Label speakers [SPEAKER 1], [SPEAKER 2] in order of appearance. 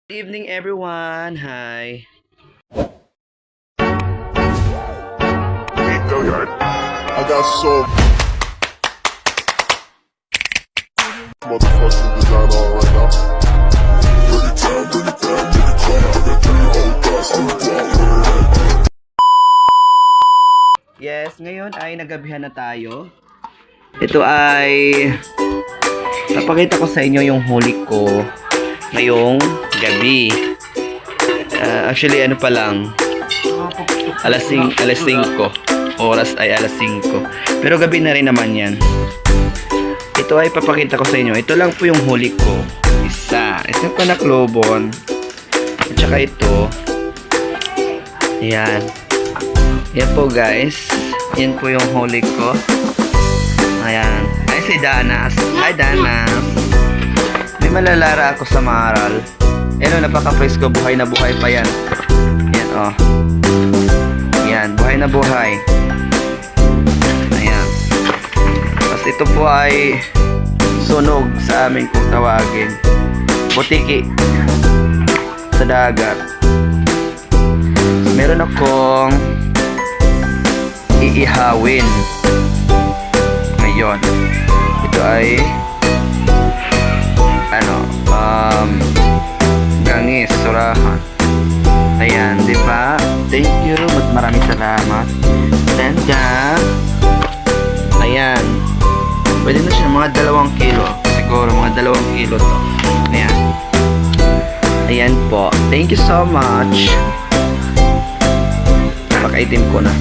[SPEAKER 1] Good evening everyone. Hi.
[SPEAKER 2] I got so motherfucking design on right now. Bring it down, bring it down, bring it down. I got 3 whole thoughts, I'm
[SPEAKER 1] Yes, ngayon ay nagabihan na tayo. Ito ay papakita ko sa inyo yung huli ko ngayong gabi. Actually ano pa lang, alas 5. Oras ay alas 5. Pero gabi na rin naman yan. Ito ay papakita ko sa inyo. Ito lang po yung huli ko. Isang panaklobon. At saka ito. Ayan. Yan po guys. Yan po yung huli ko. Ayan. Ay si Danas. Hi Danas. May malalara ako sa maral. Ano, napaka-presko. Buhay na buhay pa yan. Yan oh. Yan. Buhay na buhay. Ayan. Tapos ito po ay sunog sa amin kung tawagin. Butiki. Sa dagat. Meron akong iihawin ngayon. Ito ay gangis, surahan. Ayan, di ba? Thank you. Maraming salamat. Tanda. Ayan. Pwede na siya mga 2 kilo. Siguro mga 2 kilo to. Ayan. Ayan po. Thank you so much. Napaka-itim ko na.